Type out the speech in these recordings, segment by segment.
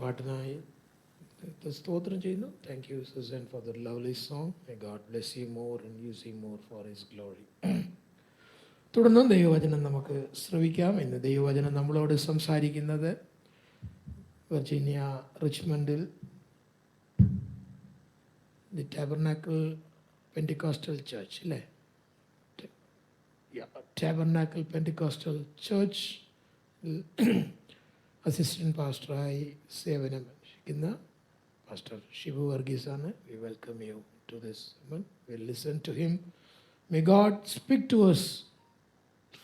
പാട്ടിനായി സ്തോത്രം ചെയ്യുന്നു. Thank you Susan for the lovely song. May God bless you more and use you more for his glory. തുടർന്നും ദൈവവചനം നമുക്ക് ശ്രവിക്കാം. ഇന്ന് ദൈവവചനം നമ്മളോട് സംസാരിക്കുന്നത് വെർജീനിയ റിച്ച്മണ്ടിൽ ദി ടാബർനാക്കിൾ പെൻറ്റിക്കോസ്റ്റൽ ചർച്ച് അല്ലേ, ടാബർനാക്കിൾ പെൻറ്റിക്കോസ്റ്റൽ ചർച്ച് അസിസ്റ്റൻറ്റ് പാസ്റ്ററായി സേവനമനുഷ്ഠിക്കുന്ന പാസ്റ്റർ ഷിബു വർഗീസാണ്. We welcome you to this sermon. We'll listen to him. May God speak to us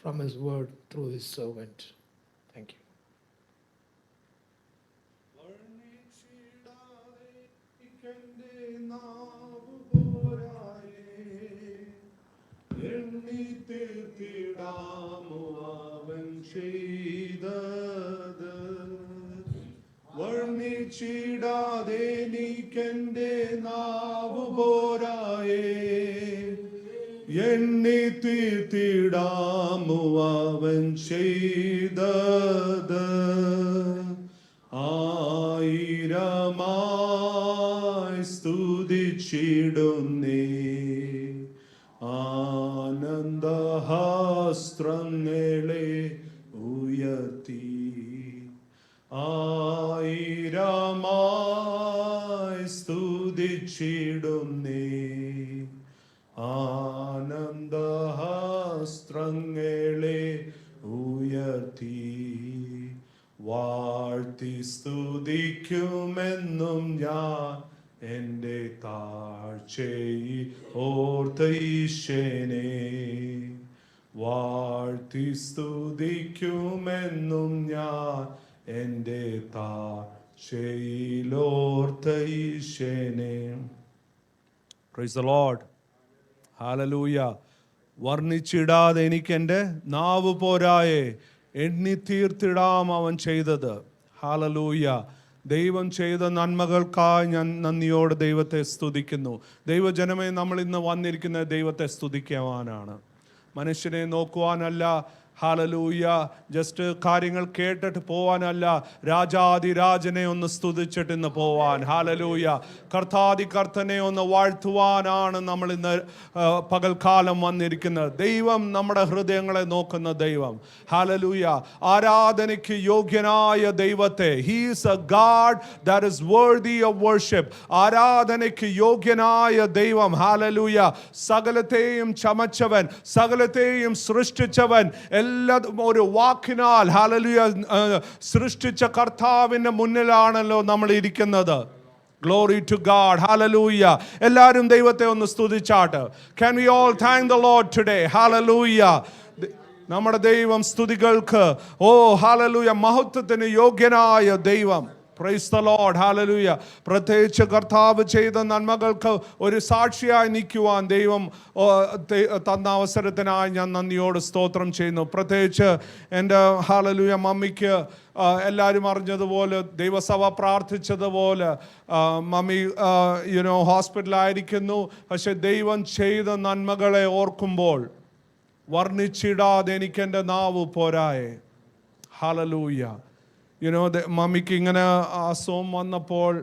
from his word through his servant. Thank you. വർണ്ണിച്ചിടാതെ നീക്കെന്റെ നാവു പോരായേ, എണ്ണി തീർത്തിടാമോ അവൻ ചെയ്തത്. ആയിരമായി സ്തുതിച്ചിടുന്നേ, ആനന്ദഹസ്ത്രങ്ങളെ ഉയർത്തി. ആയിരമായി സ്തുതിച്ചിടുന്നേ, ആനന്ദഹസ്ത്രങ്ങളെ ഉയർത്തി. വാഴ്ത്തി സ്തുതിക്കുമെന്നും ഞാൻ എൻ്റെ താഴ്ചയിൽ ഓർത്ത ഈശനെ. വാഴ്ത്തി സ്തുതിക്കുമെന്നും ഞാൻ എൻ്റെ താഴ്ചയിൽ ഓർത്ത ഈശനെ. Praise the lord. ഹല്ലേലൂയ. വർണ്ണിച്ചിടാതെ എനിക്കെൻ്റെ നാവ് പോരായേ, എണ്ണി തീർത്തിടാം അവൻ ചെയ്തത്. ഹല്ലേലൂയ. ദൈവം ചെയ്ത നന്മകൾക്കായി ഞാൻ നന്ദിയോടെ ദൈവത്തെ സ്തുതിക്കുന്നു. ദൈവജനമേ, നമ്മൾ ഇന്ന് വന്നിരിക്കുന്ന ദൈവത്തെ സ്തുതിക്കുവാനാണ്, മനുഷ്യനെ നോക്കുവാനല്ല. ഹല്ലേലൂയ. ജസ്റ്റ് കാര്യങ്ങൾ കേട്ടിട്ട് പോവാനല്ല, രാജാതിരാജനെ ഒന്ന് സ്തുതിച്ചിട്ട് ഇന്ന് പോവാൻ. ഹല്ലേലൂയ. കർത്താതി കർത്തനെ ഒന്ന് വാഴ്ത്തുവാനാണ് നമ്മൾ ഇന്ന് പകൽക്കാലം വന്നിരിക്കുന്നത്. ദൈവം നമ്മുടെ ഹൃദയങ്ങളെ നോക്കുന്ന ദൈവം. ഹല്ലേലൂയ. ആരാധനയ്ക്ക് യോഗ്യനായ ദൈവത്തെ, he is a God that is worthy of worship. ആരാധനയ്ക്ക് യോഗ്യനായ ദൈവം. ഹല്ലേലൂയ. സകലത്തെയും ചമച്ചവൻ, സകലത്തെയും സൃഷ്ടിച്ചവൻ, ഒരു വാക്കിനാൽ ഹല്ലേലൂയ സൃഷ്ടിച്ച കർത്താവിന്റെ മുന്നിലാണല്ലോ നമ്മൾ ഇരിക്കുന്നത്. Glory to God. Hallelujah. എല്ലാവരും ദൈവത്തെ ഒന്ന് സ്തുതിച്ചാട്ട്. Can we all thank the Lord today? Hallelujah. നമ്മുടെ ദൈവം സ്തുതികൾക്ക്, ഓ ഹല്ലേലൂയ, മഹത്വത്തിന് യോഗ്യനായ ദൈവം. Praise the Lord. Hallelujah. പ്രത്യേകിച്ച് കർത്താവ് ചെയ്ത നന്മകൾക്ക് ഒരു സാക്ഷിയായി നിൽക്കുവാൻ ദൈവം തന്ന അവസരത്തിനായി ഞാൻ നന്ദിയോട് സ്തോത്രം ചെയ്യുന്നു. പ്രത്യേകിച്ച് എൻ്റെ ഹല്ലേലൂയ മമ്മിക്ക് എല്ലാവരും അറിഞ്ഞതുപോലെ, ദൈവസഭ പ്രാർത്ഥിച്ചതുപോലെ മമ്മി ഹോസ്പിറ്റലായിരിക്കുന്നു. പക്ഷെ ദൈവം ചെയ്ത നന്മകളെ ഓർക്കുമ്പോൾ വർണ്ണിച്ചിടാതെ എനിക്കെൻ്റെ നാവ് പോരായേ. ഹല്ലേലൂയ. മമ്മിക്ക് ഇങ്ങനെ അസുഖം വന്നപ്പോൾ,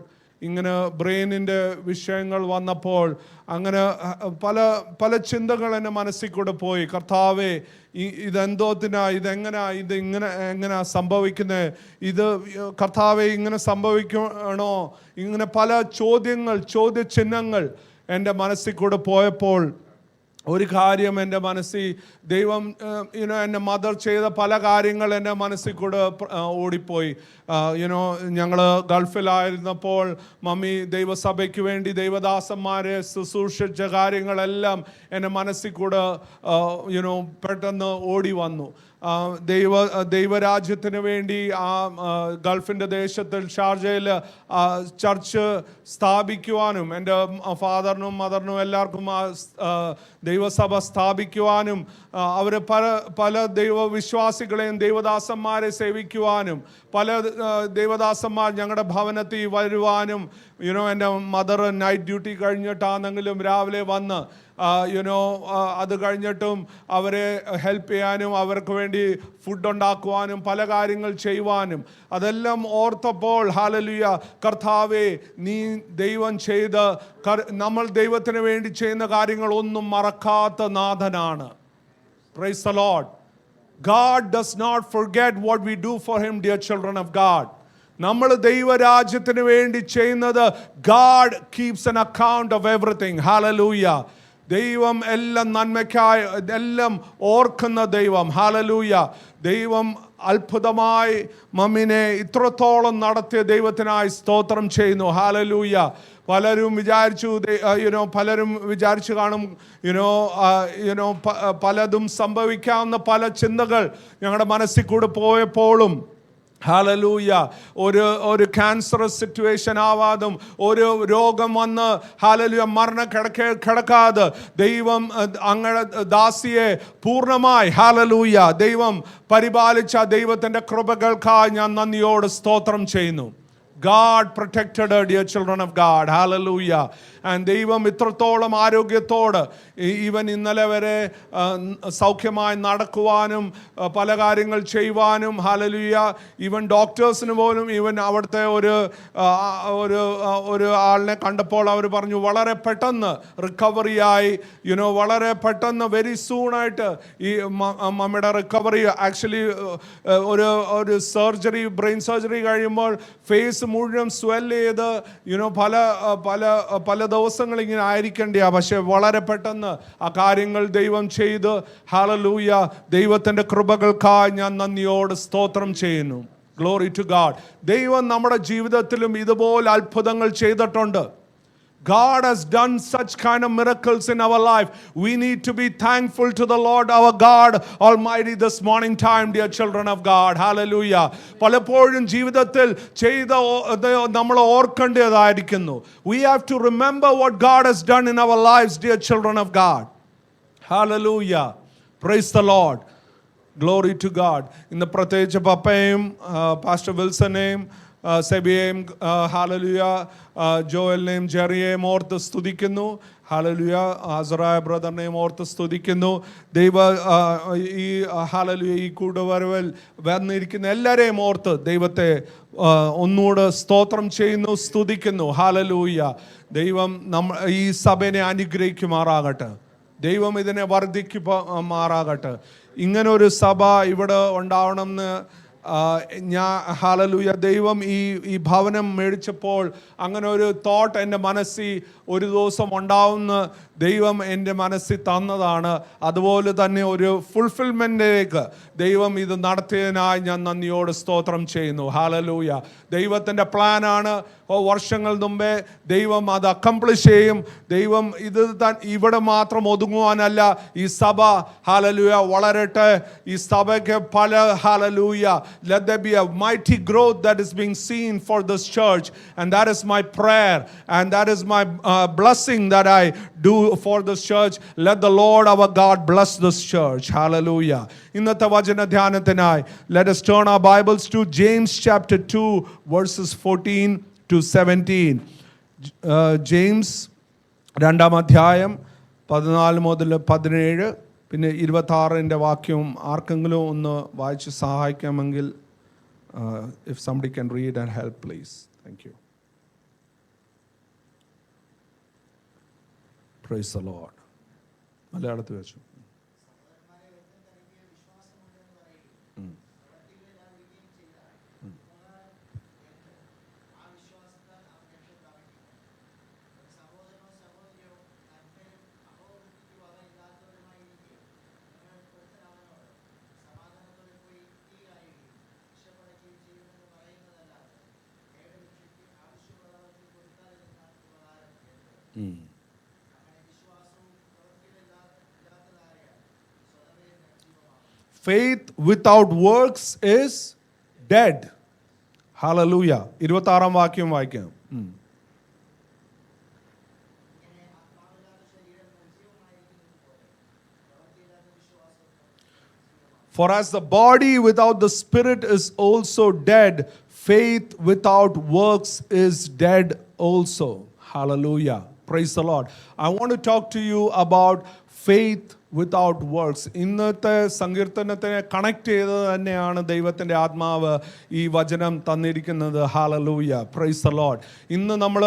ഇങ്ങനെ ബ്രെയിനിൻ്റെ വിഷയങ്ങൾ വന്നപ്പോൾ, അങ്ങനെ പല പല ചിന്തകൾ എൻ്റെ മനസ്സിൽ കൂടെ പോയി. കർത്താവേ, ഇതെങ്ങനെയാ സംഭവിക്കുന്നത്? ഇത് കർത്താവേ, ഇങ്ങനെ സംഭവിക്കണോ? ഇങ്ങനെ പല ചോദ്യചിഹ്നങ്ങൾ എൻ്റെ മനസ്സിൽ കൂടെ പോയപ്പോൾ ഒരു കാര്യം എൻ്റെ മനസ്സിൽ, ദൈവം എൻ്റെ മദർ ചെയ്ത പല കാര്യങ്ങൾ എൻ്റെ മനസ്സിൽ കൂടെ ഓടിപ്പോയി. ഞങ്ങൾ ഗൾഫിലായിരുന്നപ്പോൾ മമ്മി ദൈവസഭയ്ക്ക് വേണ്ടി ദൈവദാസന്മാരെ ശുശ്രൂഷിച്ച കാര്യങ്ങളെല്ലാം എൻ്റെ മനസ്സിൽ കൂടെ പെട്ടെന്ന് ഓടി വന്നു. ദൈവരാജ്യത്തിന് വേണ്ടി ആ ഗൾഫിൻ്റെ ദേശത്തിൽ ഷാർജയിൽ ചർച്ച് സ്ഥാപിക്കുവാനും, എൻ്റെ ഫാദറിനും മദറിനും എല്ലാവർക്കും ദൈവസഭ സ്ഥാപിക്കുവാനും, അവർ പല ദൈവവിശ്വാസികളെയും ദൈവദാസന്മാരെ സേവിക്കുവാനും, പല ദൈവദാസന്മാർ ഞങ്ങളുടെ ഭവനത്തിൽ വരുവാനും, എൻ്റെ മദർ നൈറ്റ് ഡ്യൂട്ടി കഴിഞ്ഞിട്ടാണെങ്കിലും രാവിലെ വന്ന് അത് കഴിഞ്ഞിട്ടും അവരെ ഹെൽപ്പ് ചെയ്യാനും അവർക്ക് വേണ്ടി ഫുഡ് ഉണ്ടാക്കുവാനും പല കാര്യങ്ങൾ ചെയ്യുവാനും അതെല്ലാം ഓർത്തപ്പോൾ ഹല്ലേലൂയ, കർത്താവേ നീ ദൈവം ചെയ്ത് നമ്മൾ ദൈവത്തിന് വേണ്ടി ചെയ്യുന്ന കാര്യങ്ങൾ ഒന്നും മറക്കാത്ത നാഥനാണ്. Praise the Lord. God does not forget what we do for him, dear children of God. നമ്മൾ ദൈവരാജ്യത്തിന് വേണ്ടി ചെയ്യുന്നത് God keeps an account of everything. Hallelujah. ദൈവം എല്ലാം നന്മയ്ക്കായി എല്ലാം ഓർക്കുന്ന ദൈവം. ഹല്ലേലൂയ. ദൈവം അത്ഭുതമായി മമ്മിനെ ഇത്രത്തോളം നടത്തിയ ദൈവത്തിനായി സ്തോത്രം ചെയ്യുന്നു. ഹല്ലേലൂയ. പലരും വിചാരിച്ചു കാണും പലതും സംഭവിക്കാവുന്ന പല ചിന്തകൾ ഞങ്ങളുടെ മനസ്സിൽ കൂടെ പോയപ്പോഴും ഹല്ലേലൂയ, ഒരു ക്യാൻസറസ് സിറ്റുവേഷൻ ആവാതും ഒരു രോഗം വന്ന് ഹല്ലേലൂയ കിടക്കാതെ ദൈവം അങ്ങയുടെ ദാസിയെ പൂർണ്ണമായി ഹല്ലേലൂയ ദൈവം പരിപാലിച്ച ദൈവത്തിൻ്റെ കൃപകൾക്കായി ഞാൻ നന്ദിയോട് സ്തോത്രം ചെയ്യുന്നു. God protected her, dear children of God. Hallelujah. And ദൈവം ഇത്രത്തോളം ആരോഗ്യത്തോട് ഈവൻ ഇന്നലെ വരെ സൗഖ്യമായി നടക്കുവാനും പല കാര്യങ്ങൾ ചെയ്യുവാനും ഹല്ലേലൂയ, ഈവൻ ഡോക്ടേഴ്സിന് പോലും ഈവൻ അവിടുത്തെ ഒരു ആളിനെ കണ്ടപ്പോൾ അവർ പറഞ്ഞു വളരെ പെട്ടെന്ന് റിക്കവറിയായി വളരെ പെട്ടെന്ന് വെരി സൂണായിട്ട് ഈ മമ്മിയുടെ റിക്കവറി ആക്ച്വലി ഒരു സർജറി ബ്രെയിൻ സർജറി കഴിയുമ്പോൾ ഫേസ് മുഴുവൻ സ്വെൽ ചെയ്ത് പല ദിവസങ്ങൾ ഇങ്ങനെ ആയിരിക്കേണ്ടിയാ, പക്ഷെ വളരെ പെട്ടെന്ന് ആ കാര്യങ്ങൾ ദൈവം ചെയ്ത് ഹല്ലേലൂയ, ദൈവത്തിൻ്റെ കൃപകൾക്കായി ഞാൻ നന്ദിയോട് സ്തോത്രം ചെയ്യുന്നു. Glory to God. ദൈവം നമ്മുടെ ജീവിതത്തിലും ഇതുപോലെ അത്ഭുതങ്ങൾ ചെയ്തിട്ടുണ്ട്. God has done such kind of miracles in our life. We need to be thankful to the Lord our God Almighty this morning time, dear children of God. Hallelujah. പലപ്പോഴും ജീവിതത്തിൽ ചെയ്ത നമ്മൾ ഓർക്കേണ്ടതായിരിക്കുന്നു. We have to remember what God has done in our lives, dear children of God. Hallelujah. Praise the Lord. Glory to God. ഇന്ന് പ്രത്യേകിച്ച് പപ്പയും pastor വിൽസനെയും സെബിയെയും hallelujah ജോയലിനെയും ജെറിയെയും ഓർത്ത് സ്തുതിക്കുന്നു. Hallelujah അസറായ ബ്രദറിനെയും ഓർത്ത് സ്തുതിക്കുന്നു. ഈ ഹല്ലേലൂയ ഈ കൂട്ടുവരവിൽ വന്നിരിക്കുന്ന എല്ലാവരെയും ഓർത്ത് ദൈവത്തെ ഒന്നുകൂടെ സ്തോത്രം ചെയ്യുന്നു, സ്തുതിക്കുന്നു. ഹല്ലേലൂയ. ദൈവം ഈ സഭയെ അനുഗ്രഹിക്കുമാറാകട്ടെ. ദൈവം ഇതിനെ വർദ്ധിക്കുമാറാകട്ടെ. ഇങ്ങനൊരു സഭ ഇവിടെ ഉണ്ടാവണമെന്ന് ഹല്ലേലൂയ ദൈവം ഈ ഭവനം മേടിച്ചപ്പോൾ അങ്ങനെ ഒരു തോട്ട് എൻ്റെ മനസ്സിൽ ഒരു ദിവസം ഉണ്ടാവുമെന്ന് ദൈവം എൻ്റെ മനസ്സിൽ തന്നതാണ്. അതുപോലെ തന്നെ ഒരു ഫുൾഫിൽമെൻറ്റിലേക്ക് ദൈവം ഇത് നടത്തിയതിനായി ഞാൻ നന്ദിയോട് സ്തോത്രം ചെയ്യുന്നു. ഹല്ലേലൂയ. ദൈവത്തിൻ്റെ പ്ലാനാണ്. വർഷങ്ങൾ മുമ്പേ ദൈവം അത് അക്കംപ്ലിഷ് ചെയ്യും. ദൈവം ഇവിടെ മാത്രം ഒതുങ്ങുവാനല്ല, ഈ സഭ ഹല്ലേലൂയ വളരട്ടെ. ഈ സഭയ്ക്ക് പല hallelujah let there be a mighty growth that is being seen for this church, and that is my prayer and that is my blessing that I do for this church. Let the Lord our God bless this church. Hallelujah. ഇന്നത്തെ വചന ധ്യാനത്തിനായി let us turn our Bibles to James chapter 2 verses 14 to 17. James 2-ാം അധ്യായം 14 മുതൽ 17 പിന്നെ 26 വാക്യവും ആർക്കെങ്കിലും ഒന്ന് വായിച്ച് സഹായിക്കാമെങ്കിൽ if somebody can read and help, please. Thank you. Praise the Lord. മലയാളത്തിൽ വെച്ചു. Faith without works is dead. Hallelujah. 26-ാം വാക്യം വായിക്കാം. For as the body without the spirit is also dead, faith without works is dead also. Hallelujah. Praise the Lord. I want to talk to you about faith without works. ഇന്നത്തെ സങ്കീർത്തനത്തിനെ connect ചെയ്തത് തന്നെയാണ് ദൈവത്തിൻ്റെ ആത്മാവ് ഈ വചനം തന്നിരിക്കുന്നത്. Hallelujah. Praise the Lord. ഇന്ന് നമ്മൾ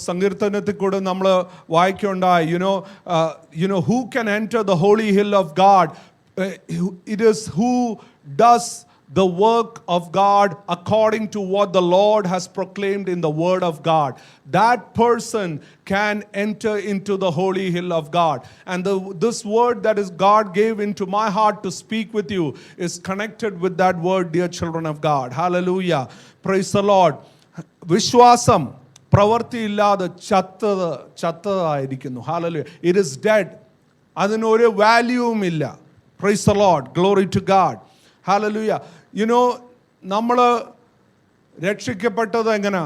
സങ്കീർത്തനത്തിൽ കൂടെ നമ്മൾ വായിക്കുകയുണ്ടായി, who can enter the holy hill of God? It is who does the work of God according to what the Lord has proclaimed in the word of God. That person can enter into the holy hill of God. And this word that is God gave into my heart to speak with you is connected with that word, dear children of God. Hallelujah. Praise the Lord. വിശ്വാസം പ്രവൃത്തിയില്ലാതെ ചത്തതായിരിക്കുന്നു. Hallelujah. It is dead. അതിനൊരു വാല്യൂവും ഇല്ല. Praise the Lord. Glory to God. Hallelujah. നമ്മൾ രക്ഷിക്കപ്പെട്ടത് എങ്ങനെ?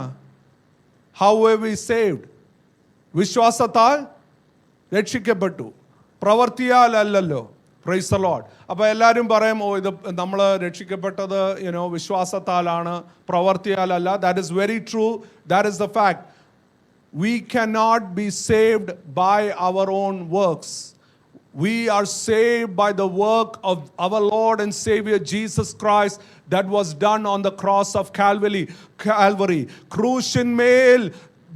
How were we saved? വിശ്വാസത്താൽ രക്ഷിക്കപ്പെട്ടു, പ്രവൃത്തിയാൽ അല്ലല്ലോ. Praise the Lord. അപ്പോൾ എല്ലാവരും പറയും, ഇത് നമ്മൾ രക്ഷിക്കപ്പെട്ടത് വിശ്വാസത്താലാണ്, പ്രവൃത്തിയാലല്ല. That is very true. That is the fact. We cannot be saved by our own works. We are saved by the work of our Lord and Savior Jesus Christ that was done on the cross of Calvary. ക്രൂശിന്മേൽ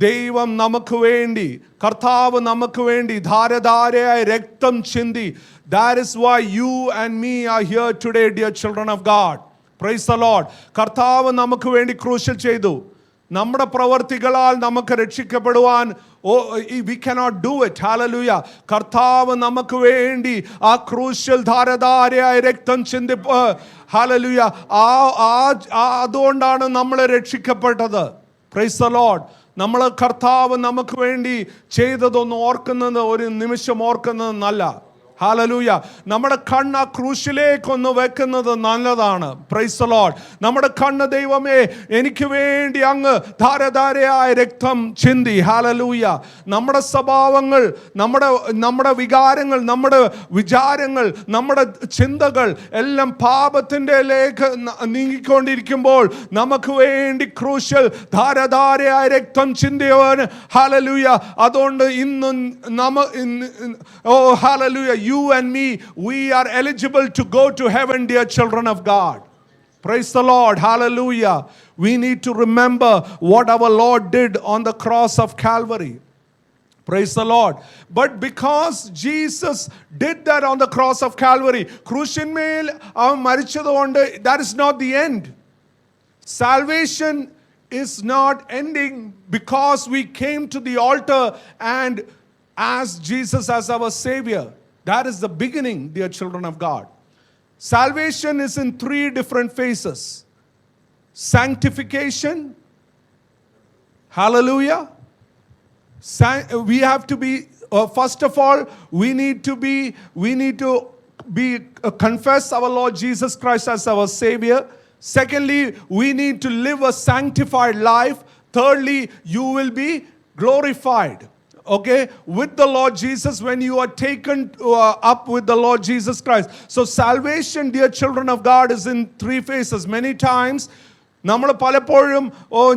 ദൈവം നമുക്ക് വേണ്ടി, കർത്താവ് നമുക്ക് വേണ്ടി ധാരധാരയായി രക്തം ചിന്തി. That is why you and me are here today, dear children of God. Praise the Lord. കർത്താവ് നമുക്ക് വേണ്ടി ക്രൂശിൽ ചെയ്തു. നമ്മുടെ പ്രവർത്തികളാൽ നമുക്ക് രക്ഷിക്കപ്പെടുവാൻ we cannot do it. Hallelujah. കർത്താവ് നമുക്ക് വേണ്ടി ആ ക്രൂശിൽ ധാരധാരയായി രക്തം ചിന്തി. Hallelujah. അതുകൊണ്ടാണ് നമ്മൾ രക്ഷിക്കപ്പെട്ടത്. Praise the Lord. നമ്മൾ കർത്താവ് നമുക്ക് വേണ്ടി ചെയ്തതൊന്ന് ഓർക്കുന്നത്, ഒരു നിമിഷം ഓർക്കുന്നത് നല്ല. ഹാലലൂയ. നമ്മുടെ കണ്ണ് ആ ക്രൂശിലേക്കൊന്ന് വെക്കുന്നത് നല്ലതാണ്. Price the Lord. നമ്മുടെ കണ്ണ് ദൈവമേ എനിക്ക് വേണ്ടി അങ്ങ് ധാരധാരയായ രക്തം ചിന്തി. ഹാലലൂയ. നമ്മുടെ സ്വഭാവങ്ങൾ, നമ്മുടെ വികാരങ്ങൾ, നമ്മുടെ വിചാരങ്ങൾ, നമ്മുടെ ചിന്തകൾ എല്ലാം പാപത്തിൻ്റെ ലേക്ക് നീങ്ങിക്കൊണ്ടിരിക്കുമ്പോൾ നമുക്ക് വേണ്ടി ക്രൂശിൽ ധാരധാരയായ രക്തം ചിന്തിയവൻ. ഹാലലൂയ. അതുകൊണ്ട് ഇന്ന് hallelujah, you and me, we are eligible to go to heaven, dear children of God. Praise the Lord. Hallelujah. We need to remember what our Lord did on the cross of Calvary. Praise the Lord. But because Jesus did that on the cross of Calvary, ക്രൂശിന്മേൽ അവൻ മരിച്ചതുകൊണ്ട്, that is not the end. Salvation is not ending because we came to the altar and asked Jesus as our Savior. That is the beginning, dear children of God. Salvation is in 3 different phases. Sanctification. Hallelujah. We have to be, first of all, we need to confess our Lord Jesus Christ as our Savior. Secondly, we need to live a sanctified life. Thirdly, you will be glorified. Okay, with the Lord Jesus, when you are taken up with the Lord Jesus Christ. So salvation, dear children of God, is in 3 phases. Many times നമ്മൾ പലപ്പോഴും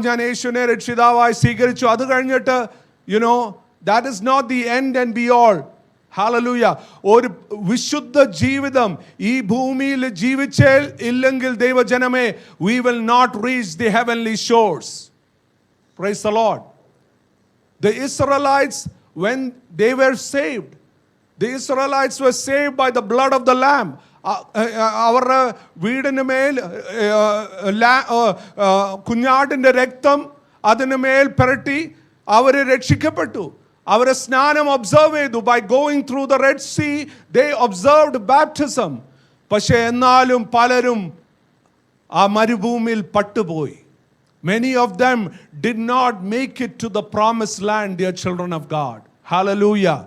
ഞാൻ യേശുവിനെ രക്ഷിതാവായി സ്വീകരിച്ചു, അത് കഴിഞ്ഞിട്ട് that is not the end and be all. Hallelujah. ഒരു വിശുദ്ധ ജീവിതം ഈ ഭൂമിയിൽ ജീവിച്ചാൽ ഇല്ലെങ്കിൽ ദൈവജനമേ, we will not reach the heavenly shores. Praise the Lord. The Israelites, when they were saved, the Israelites were saved by the blood of the Lamb. അവരുടെ വീടിന് മേൽ കുഞ്ഞാടിൻ്റെ രക്തം അതിന് മേൽ പുരട്ടി അവർ രക്ഷിക്കപ്പെട്ടു. അവരെ സ്നാനം ഒബ്സർവ് ചെയ്തു. By going through the Red Sea, they observed baptism. പക്ഷേ എന്നാലും പലരും ആ മരുഭൂമിയിൽ പട്ടുപോയി. Many of them did not make it to the promised land, dear children of God. Hallelujah.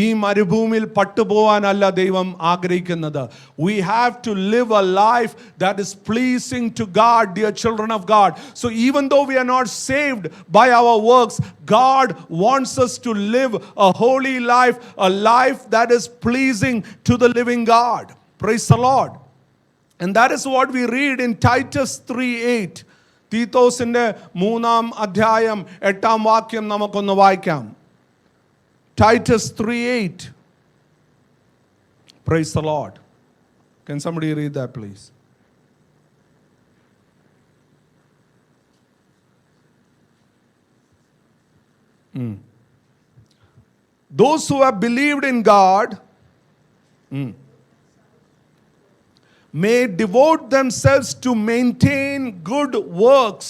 ഈ മരുഭൂമിയിൽ പട്ടുപോവാനല്ല ദൈവം ആഗ്രഹിക്കുന്നത്. We have to live a life that is pleasing to God, dear children of God. So even though we are not saved by our works, God wants us to live a holy life, a life that is pleasing to the living God. Praise the Lord. And that is what we read in Titus 3:8. തീത്തോസിന്റെ 3-ാം അധ്യായം 8-ാം വാക്യം നമുക്കൊന്ന് വായിക്കാം. Titus 3:8. Praise the Lord. Can somebody read that, please? Those who have believed in God may devote themselves to maintain good works.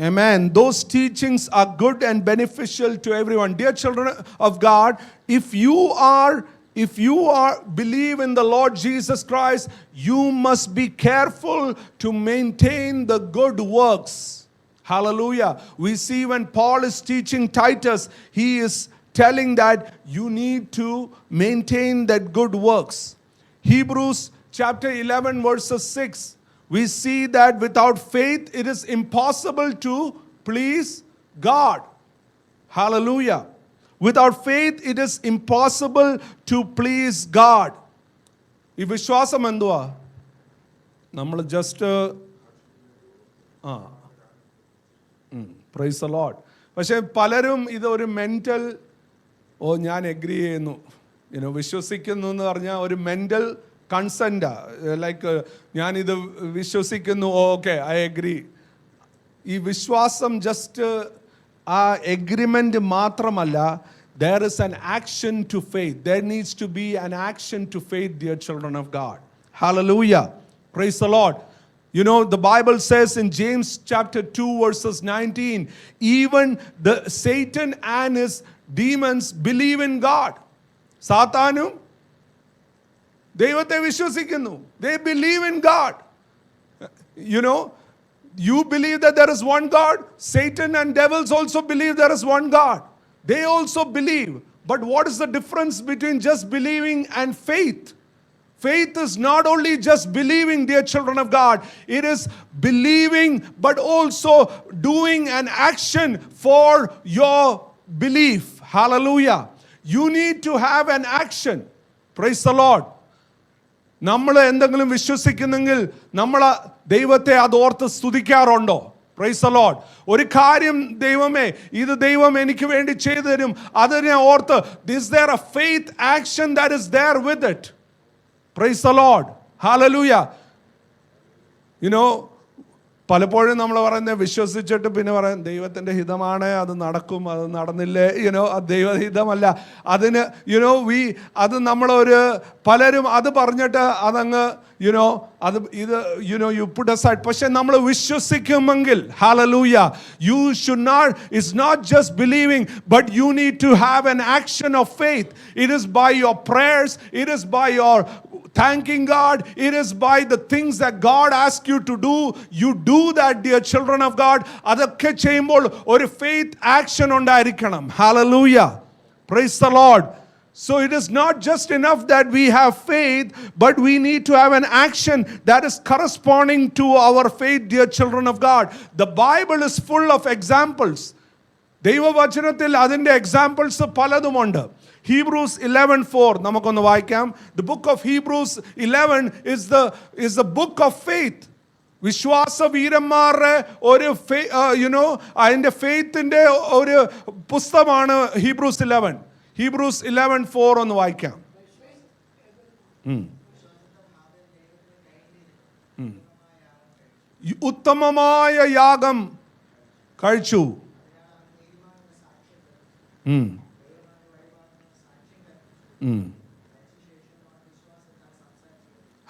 Amen. Those teachings are good and beneficial to everyone. Dear children of God, if you believe in the Lord Jesus Christ, you must be careful to maintain the good works. Hallelujah. We see when Paul is teaching Titus, he is telling that you need to maintain that good works. Hebrews chapter 11 verses 6. We see that without faith it is impossible to please God. Hallelujah. Without faith it is impossible to please God. ഈ വിശ്വാസം എന്തുവാ? നമ്മൾ just price the Lord. പക്ഷേ പലരും ഇതൊരു mental ഞാൻ agree ചെയ്യുന്നു, വിശ്വസിക്കുന്നു എന്ന് പറഞ്ഞാൽ ഒരു മെൻ്റൽ കൺസെൻറ്റാ. ലൈക്ക് ഞാനിത് വിശ്വസിക്കുന്നു, ഓക്കെ ഐ എഗ്രി. ഈ വിശ്വാസം ജസ്റ്റ് ആ എഗ്രിമെൻ്റ് മാത്രമല്ല. There is an action to faith. There needs to be an action to faith, dear children of God. Hallelujah. Praise the Lord. The Bible says in James chapter 2 verses 19, even the Satan and his demons believe in God. സാത്താനും ദൈവത്തെ വിശ്വസിക്കുന്നു. They believe in God. You believe that there is one God. Satan and devils also believe there is one God. They also believe. But what is the difference between just believing and faith? Faith is not only just believing, dear children of God. It is believing but also doing an action for your belief. Hallelujah. You need to have an action. Praise the Lord. നമ്മൾ എന്തെങ്കിലും വിശ്വസിക്കുന്നെങ്കിൽ നമ്മൾ ദൈവത്തെ അതോർത്ത് സ്തുതിക്കാറുണ്ടോ? Price the Lord. ഒരു കാര്യം ദൈവമേ ഇത് ദൈവം എനിക്ക് വേണ്ടി ചെയ്തു തരും, അതിനെ ഓർത്ത് is there a faith action that is there with it? Praise the Lord. Hallelujah. പലപ്പോഴും നമ്മൾ പറയുന്നത് വിശ്വസിച്ചിട്ട് പിന്നെ പറയാം ദൈവത്തിൻ്റെ ഹിതമാണ്, അത് നടക്കും, അത് നടന്നില്ലേ, അത് ദൈവഹിതമല്ല. അതിന് അത് നമ്മളൊരു പലരും അത് പറഞ്ഞിട്ട് അതങ്ങ് അത് ഇത് you put aside. പക്ഷെ നമ്മൾ വിശ്വസിക്കുമെങ്കിൽ hallelujah, you should not, it's not just believing, but you need to have an action of faith. It is by your prayers, it is by your thanking God, it is by the things that God asks you to do. You do that, dear children of God. അതൊക്കെ ചെയ്യുമ്പോൾ ഒരു faith action ഉണ്ടായിരിക്കണം. Hallelujah. Praise the Lord. So it is not just enough that we have faith, but we need to have an action that is corresponding to our faith, dear children of God. The Bible is full of examples. ദൈവവചനത്തിൽ അതിൻ്റെ examples പലതുമുണ്ട്. Hebrews 11:4 നമുക്കൊന്ന് വായിക്കാം. The book of Hebrews 11 is the book of faith. വിശ്വാസ വീരന്മാരുടെ ഒരു അതിൻ്റെ ഫെയ്ത്തിൻ്റെ ഒരു പുസ്തകമാണ് Hebrews 11. Hebrews 11:4 ഒന്ന് വായിക്കാം. ഉത്തമമായ യാഗം കഴിച്ചു.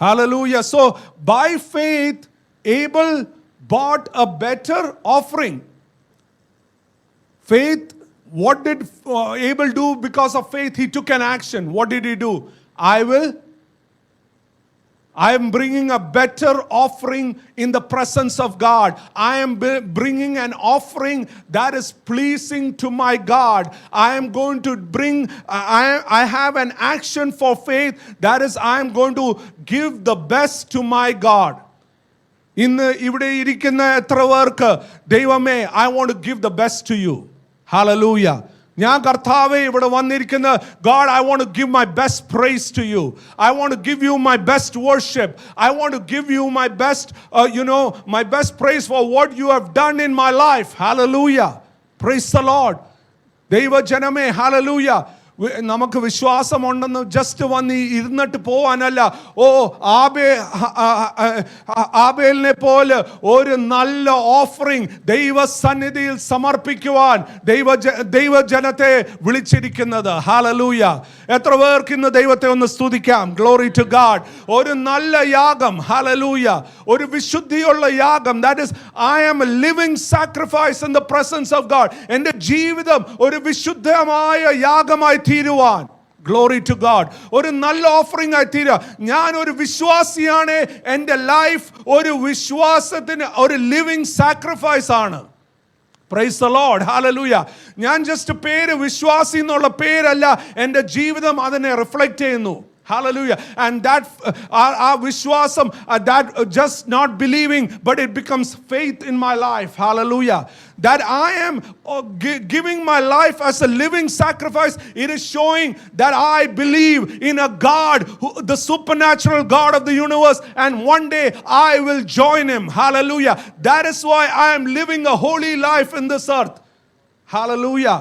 Hallelujah. So by faith Abel bought a better offering. Faith, what did Abel do? Because of faith he took an action. What did he do? I am bringing a better offering in the presence of God. I am bringing an offering that is pleasing to my God. I am going to bring, I have an action for faith, that is I am going to give the best to my God. ഇന്ന് ഇവിടെ ഇരിക്കുന്ന എത്ര പേർക്ക് ദൈവമേ I want to give the best to you. Hallelujah. ഞാൻ കർത്താവേ ഇവിടെ വന്നിരിക്കുന്ന God, I want to give my best praise to you. I want to give you my best worship. I want to give you my best, my best praise for what you have done in my life. Hallelujah. Praise the Lord. ദൈവജനമേ, hallelujah. നമുക്ക് വിശ്വാസമുണ്ടെന്ന് just വന്ന് ഇരുന്നിട്ട് പോവാനല്ല. ആബേലിനെ പോലെ ഒരു നല്ല offering ദൈവസന്നിധിയിൽ സമർപ്പിക്കുവാൻ ദൈവജനത്തെ വിളിച്ചിരിക്കുന്നത്. ഹല്ലേലൂയ. എത്ര പേർക്ക് ഇന്ന് ദൈവത്തെ ഒന്ന് സ്തുതിക്കാം? Glory to God. ഒരു നല്ല യാഗം, ഹല്ലേലൂയ, ഒരു വിശുദ്ധിയുള്ള യാഗം. That is I am a living sacrifice in the presence of God. എൻ്റെ ജീവിതം ഒരു വിശുദ്ധമായ യാഗമായി തീരുവാൻ. Glory to God. ഒരു നല്ല ഓഫറിംഗ് ആയി തീരുക. ഞാൻ ഒരു വിശ്വാസിയാണ്. എൻ്റെ ലൈഫ് ഒരു വിശ്വാസത്തിന് ഒരു ലിവിംഗ് സാക്രിഫൈസ് ആണ്. Praise the Lord. ഹല്ലേലൂയ. ഞാൻ ജസ്റ്റ് പേര് വിശ്വാസി എന്നുള്ള പേരല്ല, എൻ്റെ ജീവിതം അതിനെ റിഫ്ലക്റ്റ് ചെയ്യുന്നു. Hallelujah. And that our vishwasam, that just not believing, but it becomes faith in my life. Hallelujah. That I am giving my life as a living sacrifice. It is showing that I believe in a God, the supernatural God of the universe, and one day I will join him. Hallelujah. That is why I am living a holy life in this earth. Hallelujah.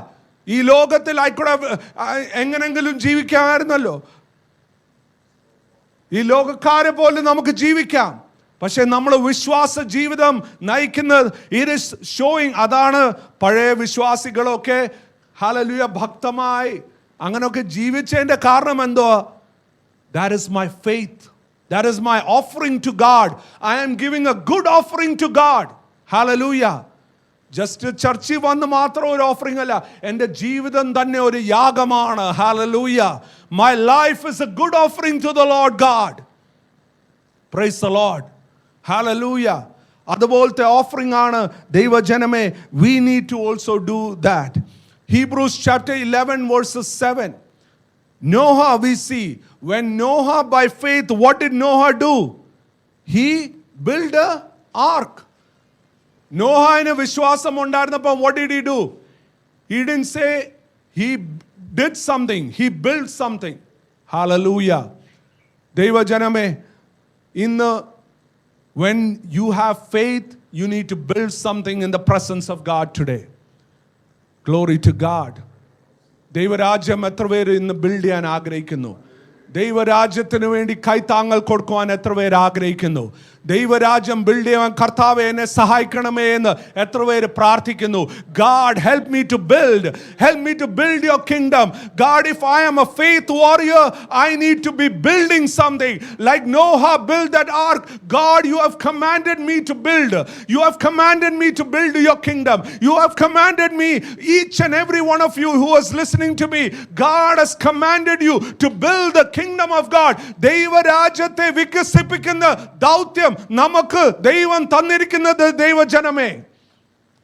ഈ ലോകത്തിൽ ആയിക്കൂടെ എങ്ങനെങ്കിലും ജീവിക്കാമായിരുന്നല്ലോ. ഈ ലോകക്കാരെ പോലെ നമുക്ക് ജീവിക്കാം. പക്ഷെ നമ്മൾ വിശ്വാസ ജീവിതം നയിക്കുന്നത് ഇറ്റ് ഈസ് ഷോയിങ്. അതാണ് പഴയ വിശ്വാസികളൊക്കെ ഹല്ലേലൂയ ഭക്തമായി അങ്ങനെയൊക്കെ ജീവിച്ചതിൻ്റെ കാരണം എന്തോ? That is my faith. That is my offering to God. I am giving a good offering to God. Hallelujah. Just ചർച്ചിൽ വന്ന് മാത്രം ഒരു ഓഫറിംഗ് അല്ല, എൻ്റെ ജീവിതം തന്നെ ഒരു യാഗമാണ്. Hallelujah. My life is a good offering to the Lord God. Praise the Lord. Hallelujah. അതുപോലത്തെ ഓഫറിംഗ് ആണ് ദൈവജനമേ. We need to also do that. Hebrews chapter 11 verses 7. Noah, we see, when Noah by faith, what did Noah do? He built a ark. നോഹാന് വിശ്വാസം ഉണ്ടായിരുന്നപ്പോൾ what did he do? He didn't say he did something. He built something. Hallelujah. ദൈവജനമേ, ഇന്ന് when you have faith, you need to build something in the presence of God today. Glory to God. ദൈവരാജ്യം എത്ര പേര് ഇന്ന് build ചെയ്യാൻ ആഗ്രഹിക്കുന്നു? ദൈവരാജ്യത്തിന് വേണ്ടി കൈത്താങ്ങൽ കൊടുക്കുവാൻ എത്ര പേര് ആഗ്രഹിക്കുന്നു? ദൈവരാജ്യം ബിൽഡ് ചെയ്യാൻ കർത്താവേ എന്നെ സഹായിക്കണമേ എന്ന് എത്ര പേര് പ്രാർത്ഥിക്കുന്നു? God, help me to build your kingdom. God, if I am a faith warrior, I need to be building something. Like Noah built that ark. God, you have commanded me to build. You have commanded me to build your kingdom. You have commanded me, each and every one of you who is listening to me, God has commanded you to build the kingdom of God. ദൈവരാജ്യത്തെ വികസിപ്പിക്കുന്ന ദൗത്യം നമുക്ക് ദൈവം തന്നിരിക്കുന്നത് ദൈവജനമേ.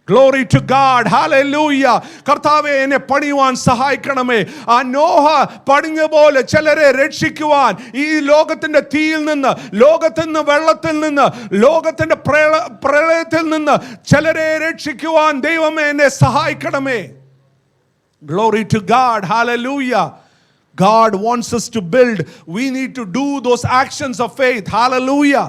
Glory to God. Hallelujah. കർത്താവേ എന്നെ പണിയുവാൻ സഹായിക്കണമേ. ആ നോഹ പണിഞ്ഞ പോലെ ചിലരെ രക്ഷിക്കുവാൻ, ഈ ലോകത്തിന്റെ തീയിൽ നിന്ന്, ലോകത്തിൽ നിന്ന്, വെള്ളത്തിൽ നിന്ന്, ലോകത്തിന്റെ പ്രളയത്തിൽ നിന്ന് ചിലരെ രക്ഷിക്കുവാൻ ദൈവമേ എന്നെ സഹായിക്കണമേ. Glory to God. Hallelujah. God wants us to build. We need to do those actions of faith. Hallelujah.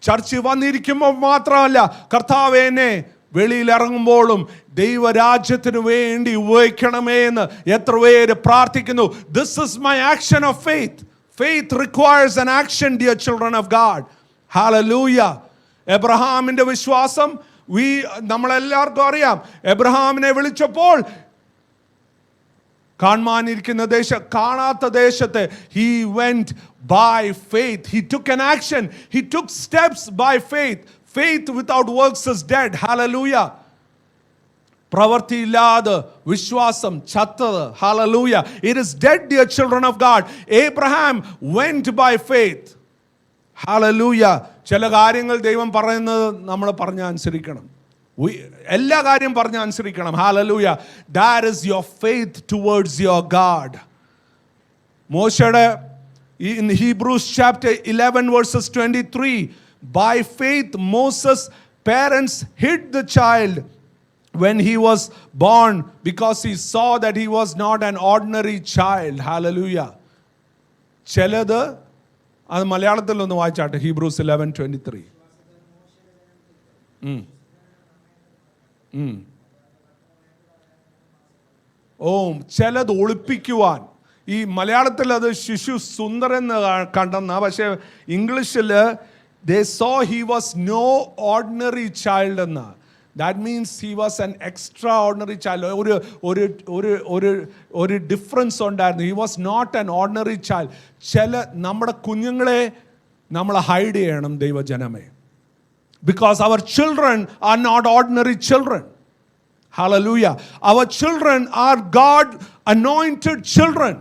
ചർച്ചിൽ വന്നിരിക്കുമ്പോൾ മാത്രമല്ല, കർത്താവേ എന്നെ വെളിയിൽ ഇറങ്ങുമ്പോഴും ദൈവരാജ്യത്തിന് വേണ്ടി ഉപയോഗിക്കണമേ എന്ന് എത്ര പേര് പ്രാർത്ഥിക്കുന്നു. This is my action of faith. Faith requires an action, dear children of God. Hallelujah. എബ്രഹാമിന്റെ വിശ്വാസം നമ്മളെല്ലാവർക്കും അറിയാം. എബ്രഹാമിനെ വിളിച്ചപ്പോൾ കാണാനിരിക്കുന്ന കാണാത്ത ദേശത്തെ he went by faith. He took an action. He took steps by faith. Faith without works is dead. Hallelujah. പ്രവൃത്തിയില്ലാതെ വിശ്വാസം ചത്തത്. Hallelujah. It is dead, dear children of God. Abraham went by faith. Hallelujah. ചില കാര്യങ്ങൾ ദൈവം പറയുന്നത് നമ്മൾ പറഞ്ഞ് അനുസരിക്കണം. എല്ലാ കാര്യം പറഞ്ഞ് അനുസരിക്കണം. Hallelujah. That is your faith towards your God. മോശയുടെ in Hebrews chapter 11 verses 23, by faith Moses' parents hid the child when he was born, because he saw that he was not an ordinary child. Hallelujah. ചിലത് അത് മലയാളത്തിൽ ഒന്ന് വായിച്ചാട്ടെ. Hebrews 11:23. ഓ, ചിലത് ഒളിപ്പിക്കുവാൻ. ഈ മലയാളത്തിൽ അത് ശിശു സുന്ദരെന്ന് കണ്ടെന്ന, പക്ഷേ ഇംഗ്ലീഷിൽ they saw he was no ordinary child എന്ന. That means he was an extraordinary child. ഒരു ഡിഫറൻസ് ഉണ്ടായിരുന്നു. He was not an ordinary child. ചില നമ്മുടെ കുഞ്ഞുങ്ങളെ നമ്മൾ ഹൈഡ് ചെയ്യണം ദൈവജനമേ. Because our children are not ordinary children. Hallelujah. Our children are God anointed children.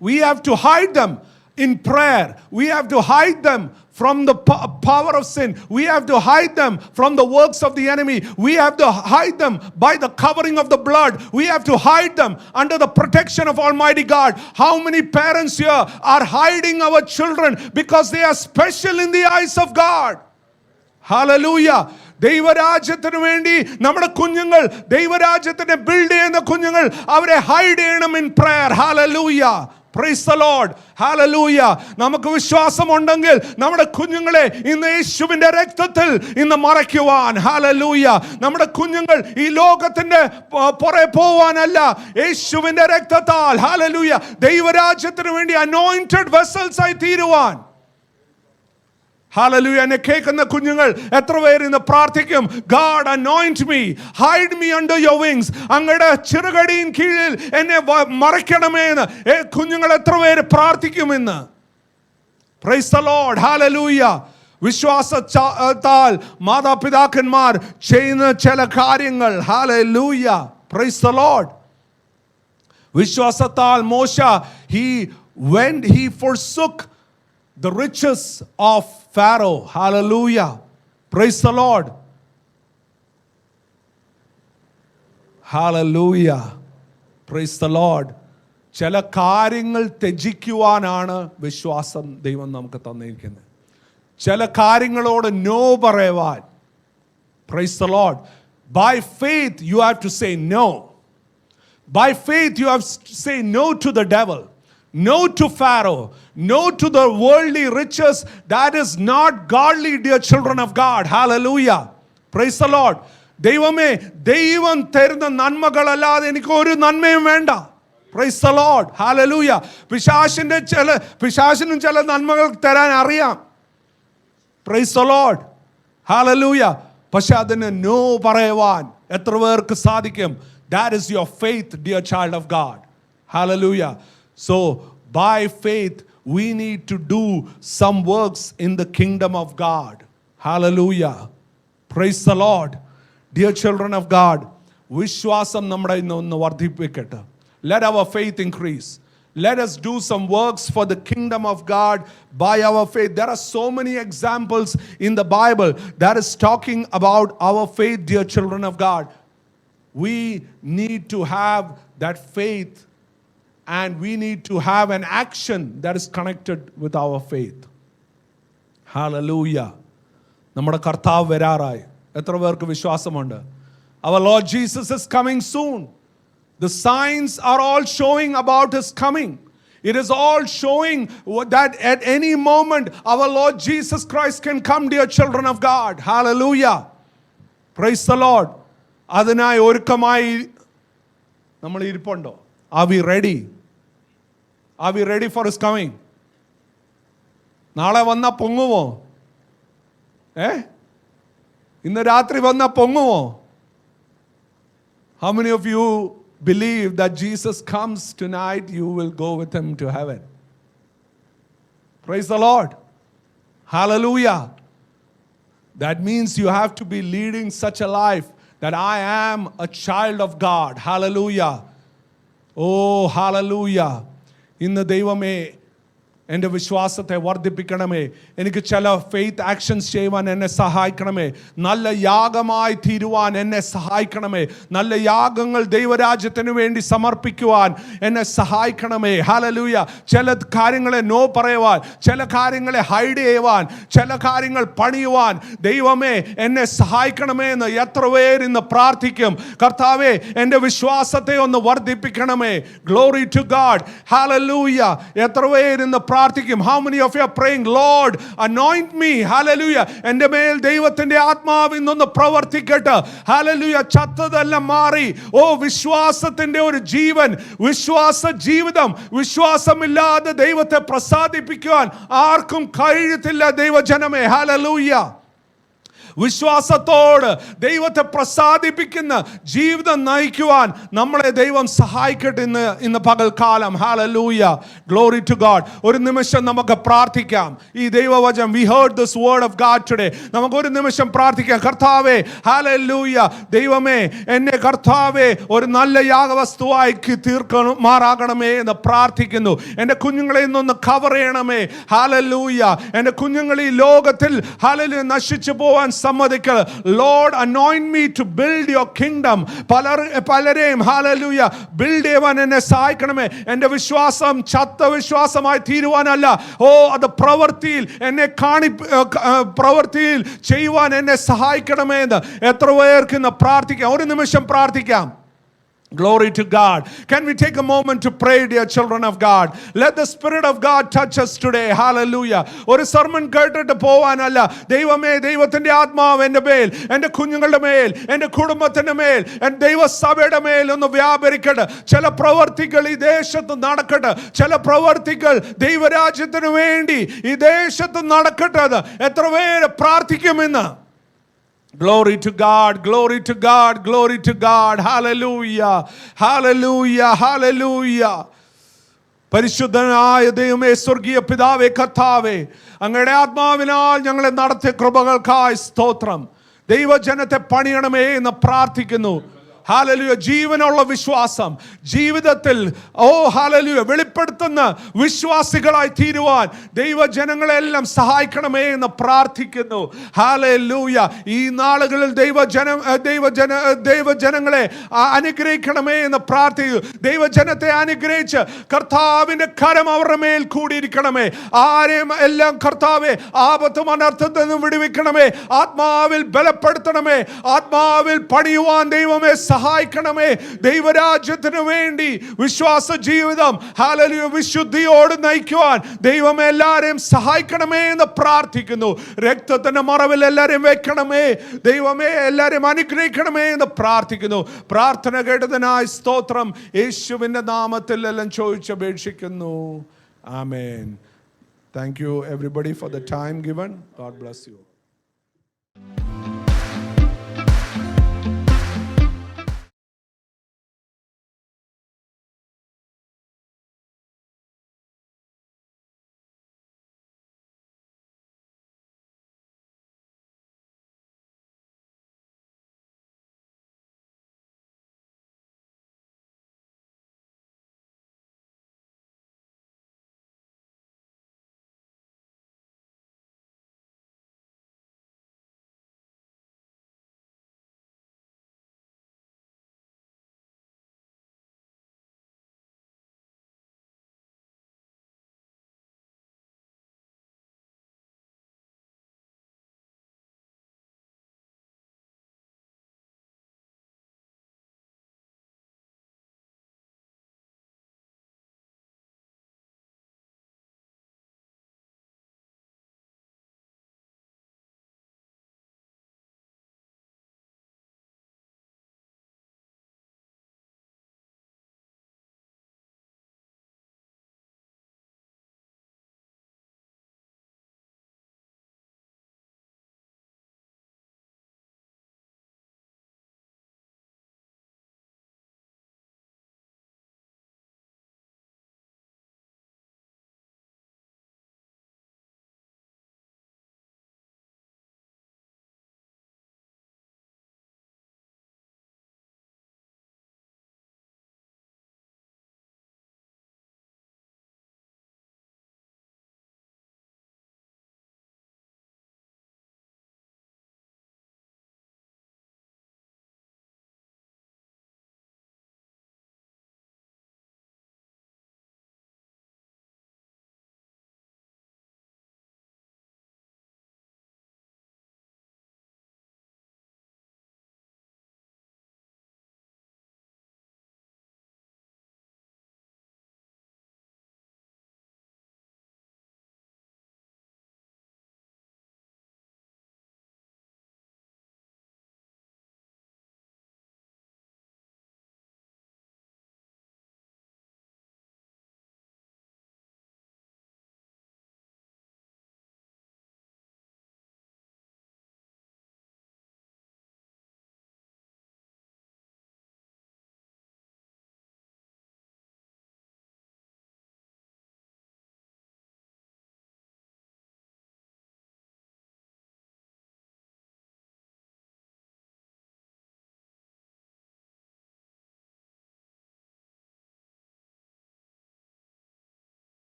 We have to hide them in prayer. We have to hide them from the power of sin. We have to hide them from the works of the enemy. We have to hide them by the covering of the blood. We have to hide them under the protection of Almighty God. How many parents here are hiding our children because they are special in the eyes of God? Hallelujah. ദൈവരാജ്യത്തിന് വേണ്ടി നമ്മുടെ കുഞ്ഞുങ്ങൾ, ദൈവരാജ്യത്തിനെ build ചെയ്യുന്ന കുഞ്ഞുങ്ങൾ, അവരെ hide ചെയ്യണം in prayer. ഹല്ലേലൂയ. Praise the Lord. Hallelujah. നമുക്ക് വിശ്വാസമുണ്ടെങ്കിൽ നമ്മുടെ കുഞ്ഞുങ്ങളെ ഇന്ന് യേശുവിന്റെ രക്തത്തിൽ ഇന്ന് മറയ്ക്കുവാൻ. Hallelujah. നമ്മുടെ കുഞ്ഞുങ്ങൾ ഈ ലോകത്തിന്റെ പുറകെ പോവാനല്ല, യേശുവിന്റെ രക്തത്താൽ Hallelujah ദൈവരാജ്യത്തിന് വേണ്ടി anointed vessels ആയി തീരുവാൻ. Hallelujah. എന്നെ കേൾക്കുന്ന കുഞ്ഞുങ്ങൾ എത്ര പേര് ഇന്ന് പ്രാർത്ഥിക്കും, God anoint me, hide me under your wings. അങ്ങയുടെ ചിറകടിയിൻ കീഴിൽ എന്നെ മറയ്ക്കണമേ എന്ന് കുഞ്ഞുങ്ങൾ എത്ര പേര് പ്രാർത്ഥിക്കും ഇന്ന്? Praise the Lord. Hallelujah. വിശ്വാസത്താൽ മാതാപിതാക്കന്മാർ ചെയ്യുന്ന ചില കാര്യങ്ങൾ. Hallelujah. Praise the Lord. വിശ്വാസത്താൽ മോശ he forsook the riches of Pharaoh. Hallelujah. Praise the Lord. Hallelujah. Praise the Lord. ചില കാര്യങ്ങൾ ത്യജിക്കുവാനാണ് വിശ്വാസം ദൈവം നമുക്ക് തന്നിരിക്കുന്നത്. ചില കാര്യങ്ങളോട് നോ പറയുവാൻ. Praise the Lord. By faith you have to say no. By faith you have to say no to the devil. No to Pharaoh. No to the worldly riches. That is not godly, dear children of God. Hallelujah. Praise the Lord. ദൈവമേ, ദൈവം തരുന്ന നന്മകളല്ലാതെ എനിക്ക് ഒരു നന്മയും വേണ്ട. Praise the Lord. Hallelujah. പിശാചിനും ചില നന്മകൾ തരാൻ അറിയാം. Praise the Lord. Hallelujah. പക്ഷെ അതിന് നോ പറയുവാൻ എത്ര പേർക്ക് സാധിക്കും? That is your faith, dear child of God. Hallelujah. So by faith we need to do some works in the kingdom of God. Hallelujah. Praise the Lord. Dear children of God, വിശ്വാസം നമ്മുടെ ഇന്ന് വർദ്ധിപ്പിക്കട്ടെ. Let our faith increase. Let us do some works for the kingdom of God by our faith. There are so many examples in the Bible that is talking about our faith, dear children of God. We need to have that faith. And we need to have an action that is connected with our faith. Hallelujah. നമ്മുടെ കർത്താവ് വരാറായി. എത്ര പേർക്ക് വിശ്വാസമുണ്ട്? Our Lord Jesus is coming soon. The signs are all showing about his coming. It is all showing that at any moment our Lord Jesus Christ can come, dear children of God. Hallelujah. Praise the Lord. അതിനായി ഒരുക്കമായി നമ്മൾ ഇരിപ്പുണ്ടോ? Are we ready? Are we ready for his coming? നാളെ വന്ന പൊങ്ങുമോ? ഇന്ന് രാത്രി വന്ന പൊങ്ങുമോ? How many of you believe that Jesus comes tonight, you will go with him to heaven? Praise the Lord. Hallelujah. That means you have to be leading such a life that I am a child of God. Hallelujah. Oh, hallelujah. ഇന്ന് ദൈവമേ എൻ്റെ വിശ്വാസത്തെ വർദ്ധിപ്പിക്കണമേ. എനിക്ക് ചില faith actions ചെയ്യുവാൻ എന്നെ സഹായിക്കണമേ. നല്ല യാഗമായി തീരുവാൻ എന്നെ സഹായിക്കണമേ. നല്ല യാഗങ്ങൾ ദൈവരാജ്യത്തിന് വേണ്ടി സമർപ്പിക്കുവാൻ എന്നെ സഹായിക്കണമേ. ഹല്ലേലൂയ. ചില കാര്യങ്ങളെ നോ പറയുവാൻ, ചില കാര്യങ്ങളെ ഹൈഡ് ചെയ്യുവാൻ, ചില കാര്യങ്ങൾ പണിയുവാൻ ദൈവമേ എന്നെ സഹായിക്കണമേ എന്ന് എത്ര പേരിന്ന് പ്രാർത്ഥിക്കും. കർത്താവേ, എൻ്റെ വിശ്വാസത്തെ ഒന്ന് വർദ്ധിപ്പിക്കണമേ. Glory to God. ഹല്ലേലൂയ. എത്ര പേരിന്ന് പ്രാർത്ഥിക്കും. How many of you are praying, Lord, anoint me? Hallelujah. എൻ്റെ മേൽ ദൈവത്തിൻ്റെ ആത്മാവ് ഇന്നൊന്ന് പ്രവർത്തിക്കട്ടെ. ഹല്ലേലൂയ. ചത്തതെല്ലാം മാറി. ഓ, വിശ്വാസത്തിൻ്റെ ഒരു ജീവൻ, വിശ്വാസ ജീവിതം. വിശ്വാസമില്ലാതെ ദൈവത്തെ പ്രസാദിപ്പിക്കുവാൻ ആർക്കും കഴിയത്തില്ല ദൈവജനമേ. ഹല്ലേലൂയ. വിശ്വാസത്തോട് ദൈവത്തെ പ്രസാദിപ്പിക്കുന്ന ജീവിതം നയിക്കുവാൻ നമ്മളെ ദൈവം സഹായിക്കട്ടെ ഇന്ന് പകൽക്കാലം. ഹല്ലേലൂയ. Glory to God. ഒരു നിമിഷം നമുക്ക് പ്രാർത്ഥിക്കാം. ഈ ദൈവവചനം, we heard this word of God today. നമുക്ക് ഒരു നിമിഷം പ്രാർത്ഥിക്കാം. കർത്താവേ, ഹല്ലേലൂയ, ദൈവമേ, എന്നെ കർത്താവേ ഒരു നല്ല യാഗവസ്തുവായി തീർക്കുമാറാകണമേ എന്ന് പ്രാർത്ഥിക്കുന്നു. എൻ്റെ കുഞ്ഞുങ്ങളെ ഇന്നൊന്ന് കവർ ചെയ്യണമേ. ഹല്ലേലൂയ. എൻ്റെ കുഞ്ഞുങ്ങൾ ഈ ലോകത്തിൽ ഹല്ലേലൂയ നശിച്ചു പോവാൻ സമ്മതിക്കൽ. Lord, anoint me to build your kingdom. പലരെയും ഹല്ലേലൂയ ബിൽഡ് ചെയ്യുവാൻ എന്നെ സഹായിക്കണമേ. എൻ്റെ വിശ്വാസം ചത്ത വിശ്വാസമായി തീരുവാനല്ല, ഓ അത് പ്രവൃത്തിയിൽ എന്നെ പ്രവൃത്തിയിൽ ചെയ്യുവാൻ എന്നെ സഹായിക്കണമേ എന്ന് എത്ര പേർക്ക് ഇന്ന് പ്രാർത്ഥിക്കാം. ഒരു നിമിഷം പ്രാർത്ഥിക്കാം. Glory to God. Can we take a moment to pray, dear children of God? Let the Spirit of God touch us today. Hallelujah. ഒരു സർമൺ കേട്ടിട്ട് പോവാനല്ല. ദൈവമേ, ദൈവത്തിൻ്റെ ആത്മാവ് എൻ്റെ മേൽ, എൻ്റെ കുഞ്ഞുങ്ങളുടെ മേൽ, എൻ്റെ കുടുംബത്തിൻ്റെ മേൽ, എൻ്റെ ദൈവസഭയുടെ മേൽ ഒന്ന് വ്യാപരിക്കട്ടെ. ചില പ്രവർത്തികൾ ഈ ദേശത്ത് നടക്കട്ടെ. ചില പ്രവർത്തികൾ ദൈവരാജ്യത്തിന് വേണ്ടി ഈ ദേശത്ത് നടക്കട്ടെ. എത്ര പേര് പ്രാർത്ഥിക്കുമെന്ന്. Glory to God, glory to God, glory to God. Hallelujah, hallelujah, hallelujah. പരിശുദ്ധനായ ദൈവമേ, സ്വർഗീയ പിതാവേ, കർത്താവേ, അങ്ങയുടെ ആത്മാവിനാൽ ഞങ്ങളെ നടത്തിയ കൃപകൾക്കായി സ്തോത്രം. ദൈവജനത്തെ പണിയണമേ എന്ന് പ്രാർത്ഥിക്കുന്നു. ഹല്ലേലൂയ. ജീവനുള്ള വിശ്വാസം ജീവിതത്തിൽ ഹല്ലേലൂയ വെളിപ്പെടുത്തുന്ന വിശ്വാസികളായി തീരുവാൻ ദൈവജനങ്ങളെല്ലാം സഹായിക്കണമേ എന്ന് പ്രാർത്ഥിക്കുന്നു. ഹല്ലേലൂയ. ഈ നാളുകളിൽ ദൈവജനങ്ങളെ അനുഗ്രഹിക്കണമേ എന്ന് പ്രാർത്ഥിക്കുന്നു. ദൈവജനത്തെ അനുഗ്രഹിച്ച് കർത്താവിൻ്റെ കരം അവരുടെ മേൽ കൂടിയിരിക്കണമേ. ആരെയും എല്ലാം കർത്താവെ ആപത്തും അനർത്ഥത്തിൽ നിന്നും വിടുവിക്കണമേ. ആത്മാവിൽ ബലപ്പെടുത്തണമേ. ആത്മാവിൽ പണിയുവാൻ ദൈവമേ സഹായിക്കണമേ. ദൈവരാജ്യത്തിന് വേണ്ടി വിശ്വാസ ജീവിതം ഹല്ലേലൂയ വിശുദ്ധിയോട് നയിക്കുവാൻ ദൈവമേ എല്ലാവരെയും സഹായിക്കണമേ എന്ന് പ്രാർത്ഥിക്കുന്നു. രക്തത്തിന്റെ മറവിൽ എല്ലാവരെയും വെക്കണമേ. ദൈവമേ എല്ലാവരെയും അനുഗ്രഹിക്കണമേ എന്ന് പ്രാർത്ഥിക്കുന്നു. പ്രാർത്ഥന കേട്ടതിനായി സ്തോത്രം. യേശുവിൻ്റെ നാമത്തിൽ എല്ലാം ചോദിച്ചപേക്ഷിക്കുന്നു. ആമേൻ. Thank you everybody for the time given. God bless you.